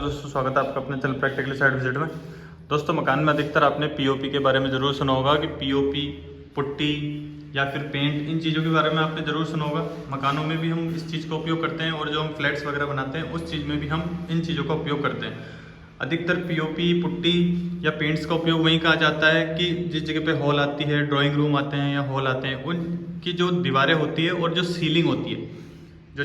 दोस्तों स्वागत है आपका अपने चैनल प्रैक्टिकली साइड विजिट में। दोस्तों मकान में अधिकतर आपने पीओपी के बारे में ज़रूर सुना होगा कि पीओपी, पुट्टी या फिर पेंट, इन चीज़ों के बारे में आपने ज़रूर सुना होगा। मकानों में भी हम इस चीज़ का उपयोग करते हैं और जो हम फ्लैट्स वगैरह बनाते हैं उस चीज़ में भी हम इन चीज़ों का उपयोग करते हैं। अधिकतर पीओपी, पुट्टी या पेंट्स का उपयोग वहीं कहा जाता है कि जिस जगह पे हॉल आती है, ड्राइंग रूम आते हैं या हॉल आते हैं, उनकी जो दीवारें होती है और जो सीलिंग होती है, जो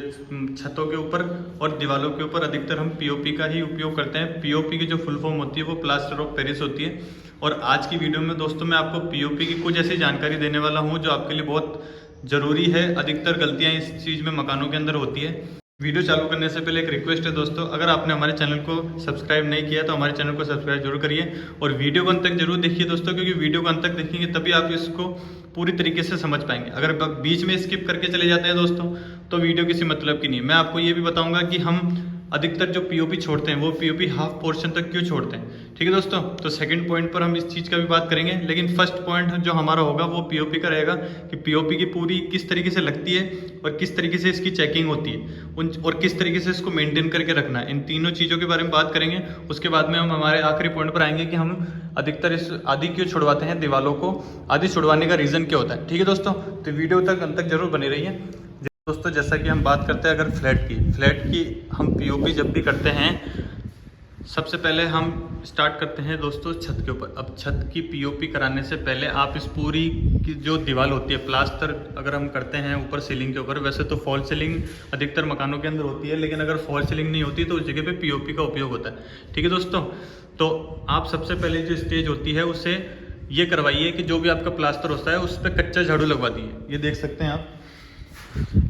छतों के ऊपर और दीवारों के ऊपर अधिकतर हम पीओपी का ही उपयोग करते हैं। पीओपी की जो फुल फॉर्म होती है वो प्लास्टर ऑफ पेरिस होती है। और आज की वीडियो में दोस्तों मैं आपको पीओपी की कुछ ऐसी जानकारी देने वाला हूं जो आपके लिए बहुत ज़रूरी है। अधिकतर गलतियां इस चीज़ में मकानों के अंदर होती है। वीडियो चालू करने से पहले एक रिक्वेस्ट है दोस्तों, अगर आपने हमारे चैनल को सब्सक्राइब नहीं किया तो हमारे चैनल को सब्सक्राइब जरूर करिए और वीडियो को अंत तक जरूर देखिए दोस्तों, क्योंकि वीडियो को अंत तक देखेंगे तभी आप इसको पूरी तरीके से समझ पाएंगे। अगर बीच में स्किप करके चले जाते हैं दोस्तों तो वीडियो किसी मतलब की नहीं। मैं आपको ये भी बताऊंगा कि हम अधिकतर जो पीओपी छोड़ते हैं वो पीओपी हाफ पोर्शन तक क्यों छोड़ते हैं। ठीक है दोस्तों, तो सेकंड पॉइंट पर हम इस चीज़ का भी बात करेंगे, लेकिन फर्स्ट पॉइंट जो हमारा होगा वो पीओपी का रहेगा कि पीओपी की पूरी किस तरीके से लगती है और किस तरीके से इसकी चेकिंग होती है और किस तरीके से इसको मेंटेन करके रखना है। इन तीनों चीज़ों के बारे में बात करेंगे। उसके बाद में हम हमारे आखिरी पॉइंट पर आएंगे कि हम अधिकतर इस आदि क्यों छुड़वाते हैं दीवालों को, आदि छुड़वाने का रीज़न क्या होता है। ठीक है दोस्तों, तो वीडियो तक अंत तक जरूर बनी रहिए। दोस्तों जैसा कि हम बात करते हैं अगर फ्लैट की हम पीओपी जब भी करते हैं, सबसे पहले हम स्टार्ट करते हैं दोस्तों छत के ऊपर। अब छत की पीओपी कराने से पहले आप इस पूरी की जो दीवार होती है, प्लास्टर अगर हम करते हैं ऊपर सीलिंग के ऊपर, वैसे तो फॉल सीलिंग अधिकतर मकानों के अंदर होती है, लेकिन अगर फॉल सीलिंग नहीं होती तो उस जगह पे पीओपी का उपयोग होता है। ठीक है दोस्तों, तो आप सबसे पहले जो स्टेज होती है उसे ये करवाइए कि जो भी आपका प्लास्टर होता है उस पर कच्चा झाड़ू लगवा दिए। ये देख सकते हैं आप,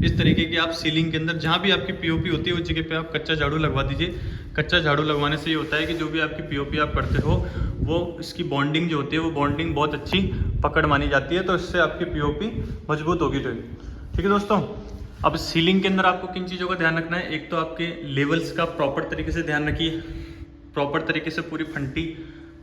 इस तरीके की आप सीलिंग के अंदर जहाँ भी आपकी पीओपी होती है उस जगह पे आप कच्चा झाड़ू लगवा दीजिए। कच्चा झाड़ू लगवाने से ये होता है कि जो भी आपकी पीओपी आप करते हो वो इसकी बॉन्डिंग जो होती है वो बॉन्डिंग बहुत अच्छी पकड़ मानी जाती है, तो इससे आपकी पीओपी मजबूत होगी। ठीक है दोस्तों, अब सीलिंग के अंदर आपको किन चीज़ों का ध्यान रखना है। एक तो आपके लेवल्स का प्रॉपर तरीके से ध्यान रखिए, प्रॉपर तरीके से पूरी फंटी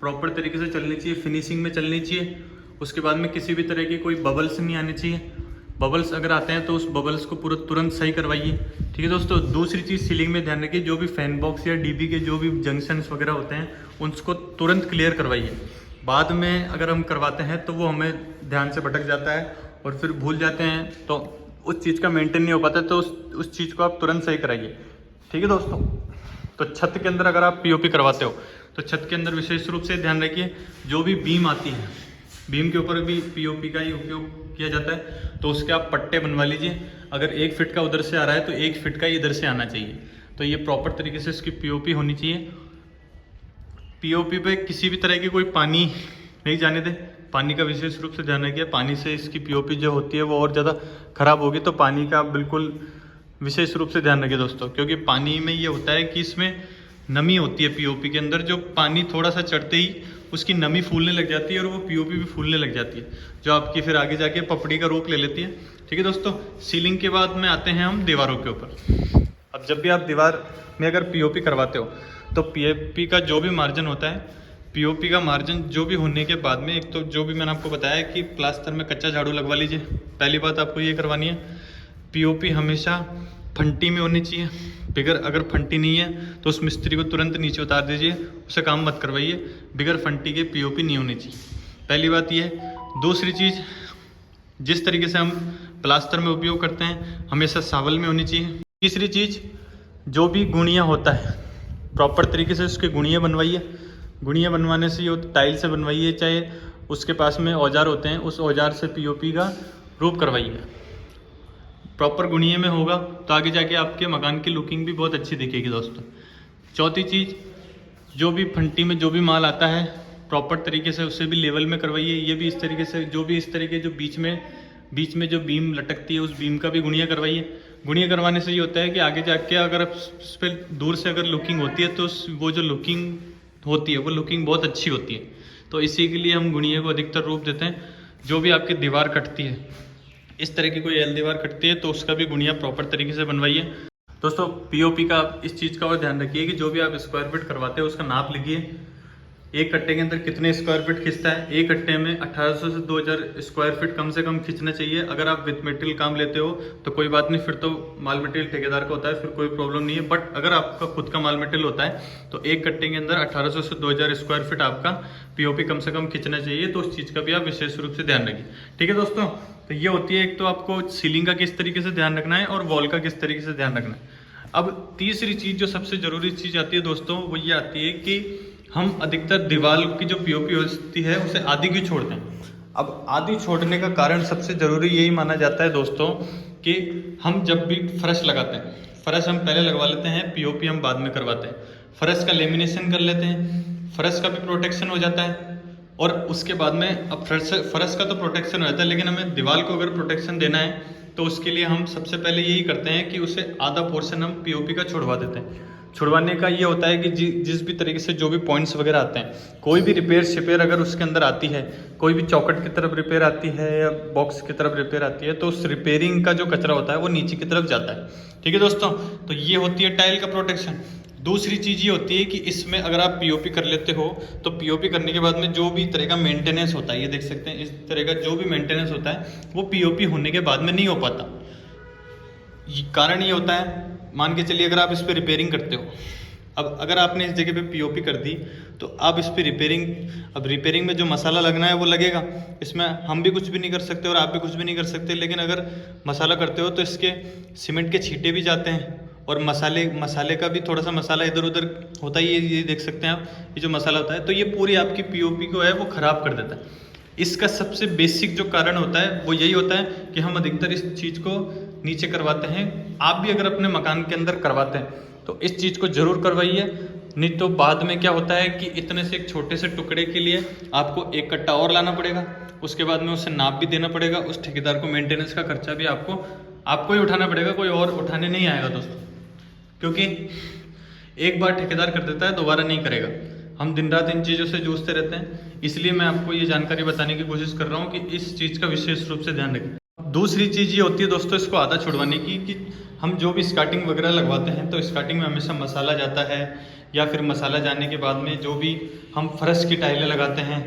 प्रॉपर तरीके से चलनी चाहिए, फिनिशिंग में चलनी चाहिए। उसके बाद में किसी भी तरह की कोई बबल्स नहीं आने चाहिए। बबल्स अगर आते हैं तो उस बबल्स को पूरा तुरंत सही करवाइए। ठीक है दोस्तों, दूसरी चीज़ सीलिंग में ध्यान रखिए, जो भी फैन बॉक्स या डीबी के जो भी जंक्शंस वगैरह होते हैं उनको तुरंत क्लियर करवाइए। बाद में अगर हम करवाते हैं तो वो हमें ध्यान से भटक जाता है और फिर भूल जाते हैं, तो उस चीज़ का मेंटेन नहीं हो पाता, तो उस चीज़ को आप तुरंत सही कराइए। ठीक है दोस्तों, तो छत के अंदर अगर आप पीओपी करवाते हो तो छत के अंदर विशेष रूप से ध्यान रखिए, जो भी बीम आती है बीम के ऊपर भी पीओपी का ही उपयोग किया जाता है, तो उसके आप पट्टे बनवा लीजिए। अगर 1 फीट का उधर से आ रहा है तो 1 फीट का इधर से आना चाहिए। तो ये प्रॉपर तरीके से इसकी पीओपी होनी चाहिए। पीओपी पे किसी भी तरह की कोई पानी नहीं जाने दे, पानी का विशेष रूप से ध्यान रखिए। पानी से इसकी पीओपी जो होती है वो और ज़्यादा खराब होगी, तो पानी का बिल्कुल विशेष रूप से ध्यान रखिए दोस्तों, क्योंकि पानी में ये होता है कि इसमें नमी होती है पीओपी के अंदर, जो पानी थोड़ा सा चढ़ते ही उसकी नमी फूलने लग जाती है और वो पीओपी भी फूलने लग जाती है, जो आपकी फिर आगे जाके पपड़ी का रूप ले लेती है। ठीक है दोस्तों, सीलिंग के बाद में आते हैं हम दीवारों के ऊपर। अब जब भी आप दीवार में अगर पीओपी करवाते हो तो पीओपी का जो भी मार्जिन होता है, पीओपी का मार्जिन जो भी होने के बाद में, एक तो जो भी मैंने आपको बताया कि प्लास्टर में कच्चा झाड़ू लगवा लीजिए। पहली बात आपको ये करवानी है, पीओपी हमेशा फंटी में होनी चाहिए। बिगर अगर फंटी नहीं है तो उस मिस्त्री को तुरंत नीचे उतार दीजिए, उसे काम मत करवाइए। बिगर फंटी के पीओपी नहीं होनी चाहिए, पहली बात ये है। दूसरी चीज़, जिस तरीके से हम प्लास्टर में उपयोग करते हैं हमेशा सावल में होनी चाहिए। तीसरी चीज़, जो भी गुणियाँ होता है प्रॉपर तरीके से उसके गुणियाँ बनवाइए। गुणियाँ बनवाने से ये टाइल से बनवाइए, चाहे उसके पास में औजार होते हैं उस औजार से पीओपी का रूप करवाइए। प्रॉपर गुणिये में होगा तो आगे जाके आपके मकान की लुकिंग भी बहुत अच्छी दिखेगी दोस्तों। चौथी चीज़, जो भी फंटी में जो भी माल आता है प्रॉपर तरीके से उसे भी लेवल में करवाइए। ये भी इस तरीके से, जो भी इस तरीके जो बीच में जो बीम लटकती है उस बीम का भी गुणिया करवाइए। गुणिया करवाने से ये होता है कि आगे जाके अगर उस पर दूर से अगर लुकिंग होती है तो वो जो लुकिंग होती है वो लुकिंग बहुत अच्छी होती है। तो इसी के लिए हम गुणिये को अधिकतर रूप देते हैं। जो भी आपकी दीवार कटती है, इस तरह की कोई एल दीवार कटती है तो उसका भी गुणिया प्रॉपर तरीके से बनवाइए। दोस्तों पीओपी का इस चीज़ का और ध्यान रखिए कि जो भी आप स्क्वायर फीट करवाते हैं उसका नाप लिखिए। एक कट्टे के अंदर कितने स्क्वायर फीट खींचता है। एक कट्टे में 1800 से 2000 स्क्वायर फीट कम से कम खींचना चाहिए। अगर आप विथ मटेरियल काम लेते हो तो कोई बात नहीं, फिर तो माल मटेरियल ठेकेदार का होता है, फिर कोई प्रॉब्लम नहीं है। बट अगर आपका खुद का माल मटेरियल होता है तो एक कट्टे के अंदर 1800 से 2000 स्क्वायर फीट आपका पीओपी कम से कम खींचना चाहिए। तो उस चीज़ का भी आप विशेष रूप से ध्यान रखिए। ठीक है दोस्तों, तो ये होती है एक तो आपको सीलिंग का किस तरीके से ध्यान रखना है और वॉल का किस तरीके से ध्यान रखना है। अब तीसरी चीज़ जो सबसे ज़रूरी चीज़ आती है दोस्तों, वो ये आती है कि हम अधिकतर दीवार की जो पीओपी होती है उसे आधी क्यों छोड़ते हैं। अब आधी छोड़ने का कारण सबसे ज़रूरी यही माना जाता है दोस्तों कि हम जब भी फर्श लगाते हैं, फर्श हम पहले लगवा लेते हैं, पीओपी हम बाद में करवाते हैं। फर्श का लेमिनेशन कर लेते हैं, फर्श का भी प्रोटेक्शन हो जाता है। और उसके बाद में अब फर्श का तो प्रोटेक्शन हो जाता है, लेकिन हमें दीवार को अगर प्रोटेक्शन देना है तो उसके लिए हम सबसे पहले यही करते हैं कि उसे आधा पोर्शन हम पीओपी का छुड़वा देते हैं। छुड़वाने का ये होता है कि जिस भी तरीके से जो भी पॉइंट्स वगैरह आते हैं, कोई भी रिपेयर शिपेयर अगर उसके अंदर आती है, कोई भी चौकट की तरफ रिपेयर आती है या बॉक्स की तरफ रिपेयर आती है, तो उस रिपेयरिंग का जो कचरा होता है वो नीचे की तरफ जाता है। ठीक है दोस्तों, तो ये होती है टाइल का प्रोटेक्शन। दूसरी चीज़ ये होती है कि इसमें अगर आप पीओपी कर लेते हो तो पीओपी करने के बाद में जो भी तरह का मेंटेनेंस होता है, ये देख सकते हैं इस तरह का जो भी मेंटेनेंस होता है वो पीओपी होने के बाद में नहीं हो पाता। कारण ये होता है, मान के चलिए अगर आप इस पर रिपेयरिंग करते हो, अब अगर आपने इस जगह पे पीओपी कर दी तो आप इस पर रिपेयरिंग, अब रिपेयरिंग में जो मसाला लगना है वो लगेगा, इसमें हम भी कुछ भी नहीं कर सकते और आप भी कुछ भी नहीं कर सकते। लेकिन अगर मसाला करते हो तो इसके सीमेंट के छींटे भी जाते हैं और मसाले का भी थोड़ा सा मसाला इधर उधर होता है, ये देख सकते हैं आप, ये जो मसाला होता है तो ये पूरी आपकी पीओपी को है वो ख़राब कर देता है। इसका सबसे बेसिक जो कारण होता है वो यही होता है कि हम अधिकतर इस चीज़ को नीचे करवाते हैं। आप भी अगर अपने मकान के अंदर करवाते हैं तो इस चीज़ को ज़रूर करवाइए, नहीं तो बाद में क्या होता है कि इतने से एक छोटे से टुकड़े के लिए आपको एक कट्टा और लाना पड़ेगा, उसके बाद में उसे नाप भी देना पड़ेगा, उस ठेकेदार को मेंटेनेंस का खर्चा भी आपको ही उठाना पड़ेगा, कोई और उठाने नहीं आएगा दोस्तों। क्योंकि एक बार ठेकेदार कर देता है दोबारा नहीं करेगा। हम दिन रात इन चीज़ों से जूझते रहते हैं, इसलिए मैं आपको ये जानकारी बताने की कोशिश कर रहा हूँ कि इस चीज़ का विशेष रूप से ध्यान रखें। दूसरी चीज़ ये होती है दोस्तों इसको आधा छुड़वाने की, कि हम जो भी स्कार्टिंग वगैरह लगवाते हैं तो स्कार्टिंग में हमेशा मसाला जाता है, या फिर मसाला जाने के बाद में जो भी हम फर्श की टाइलें लगाते हैं,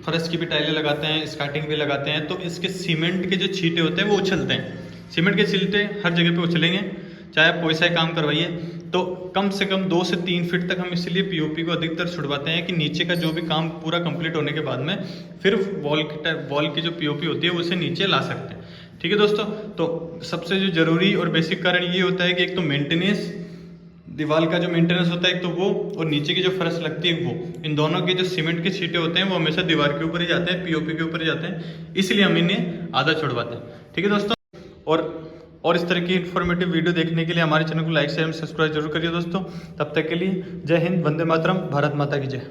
फर्श की भी टाइलें लगाते हैं, स्कार्टिंग भी लगाते हैं, तो इसके सीमेंट के जो छींटे होते हैं वो उछलते हैं। सीमेंट के छींटे हर जगह पे उछलेंगे, चाहे आप कोई सा काम करवाइए। तो कम से कम 2 से 3 फीट तक हम इसलिए पीओपी को अधिकतर छुड़वाते हैं कि नीचे का जो भी काम पूरा कंप्लीट होने के बाद में फिर वॉल की जो पीओपी होती है उसे नीचे ला सकते हैं। ठीक है दोस्तों, तो सबसे जो जरूरी और बेसिक कारण ये होता है कि एक तो मेंटेनेंस, दीवार का जो मेंटेनेंस होता है एक तो वो, और नीचे की जो फर्श लगती है वो, इन दोनों के जो सीमेंट के छींटे होते हैं वो हमेशा दीवार के ऊपर ही जाते हैं, पीओपी के ऊपर ही जाते हैं, इसलिए हम इन्हें आधा छुड़वाते हैं। ठीक है दोस्तों, और इस तरह की इन्फॉर्मेटिव वीडियो देखने के लिए हमारे चैनल को लाइक शेयर सब्सक्राइब जरूर करिए दोस्तों। तब तक के लिए जय हिंद, वंदे मातरम, भारत माता की जय।